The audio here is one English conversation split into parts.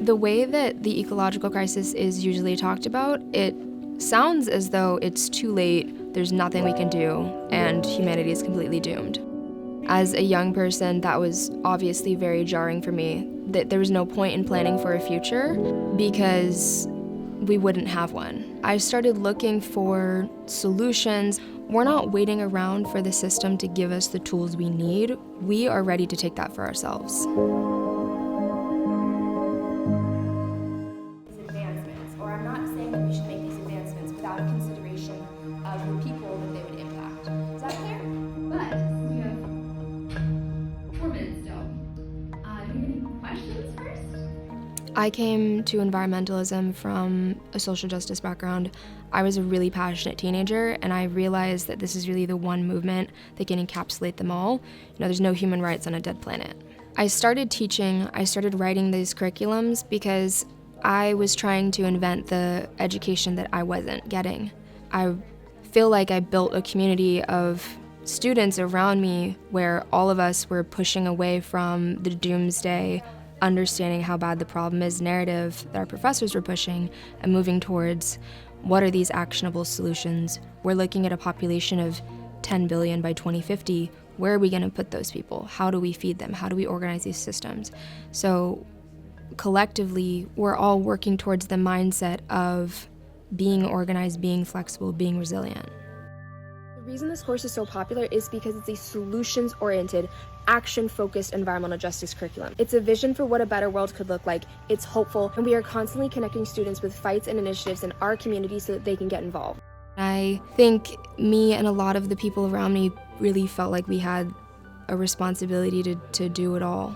The way that the ecological crisis is usually talked about, it sounds as though it's too late, there's nothing we can do, and humanity is completely doomed. As a young person, that was obviously very jarring for me, that there was no point in planning for a future because we wouldn't have one. I started looking for solutions. We're not waiting around for the system to give us the tools we need. We are ready to take that for ourselves. Advancements, or I'm not saying that we should make these advancements without a consideration of the people that they would impact. Is that clear? But we have 4 minutes still. Do you have any questions first? I came to environmentalism from a social justice background. I was a really passionate teenager, and I realized that this is really the one movement that can encapsulate them all. There's no human rights on a dead planet. I started teaching, I started writing these curriculums because I was trying to invent the education that I wasn't getting. I feel like I built a community of students around me where all of us were pushing away from the doomsday, understanding how bad the problem is narrative that our professors were pushing and moving towards what are these actionable solutions. We're looking at a population of 10 billion by 2050. Where are we going to put those people? How do we feed them? How do we organize these systems? So collectively, we're all working towards the mindset of being organized, being flexible, being resilient. The reason this course is so popular is because it's a solutions-oriented, action-focused environmental justice curriculum. It's a vision for what a better world could look like. It's hopeful, and we are constantly connecting students with fights and initiatives in our community so that they can get involved. I think me and a lot of the people around me really felt like we had a responsibility to do it all.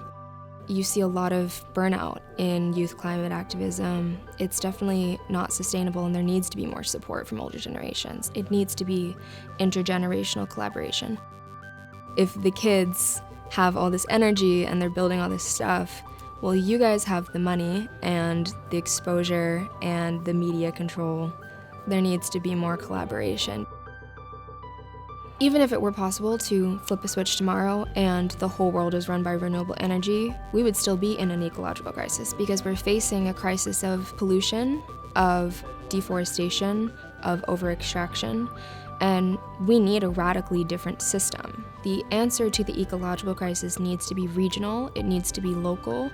You see a lot of burnout in youth climate activism. It's definitely not sustainable, and there needs to be more support from older generations. It needs to be intergenerational collaboration. If the kids have all this energy and they're building all this stuff, well, you guys have the money and the exposure and the media control. There needs to be more collaboration. Even if it were possible to flip a switch tomorrow and the whole world is run by renewable energy, we would still be in an ecological crisis because we're facing a crisis of pollution, of deforestation, of over-extraction, and we need a radically different system. The answer to the ecological crisis needs to be regional, it needs to be local,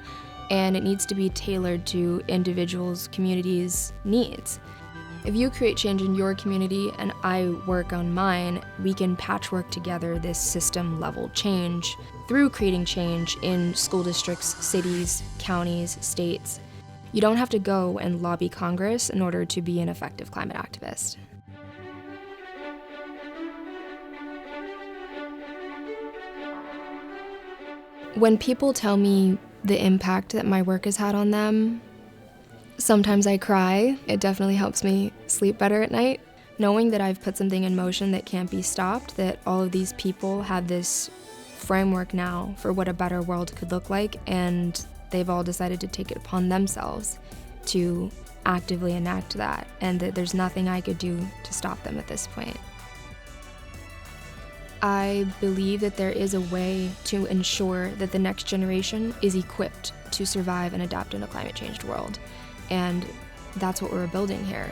and it needs to be tailored to individuals' communities' needs. If you create change in your community and I work on mine, we can patchwork together this system-level change through creating change in school districts, cities, counties, states. You don't have to go and lobby Congress in order to be an effective climate activist. When people tell me the impact that my work has had on them, sometimes I cry. It definitely helps me sleep better at night. Knowing that I've put something in motion that can't be stopped, that all of these people have this framework now for what a better world could look like, and they've all decided to take it upon themselves to actively enact that, and that there's nothing I could do to stop them at this point. I believe that there is a way to ensure that the next generation is equipped to survive and adapt in a climate-changed world. And that's what we're building here.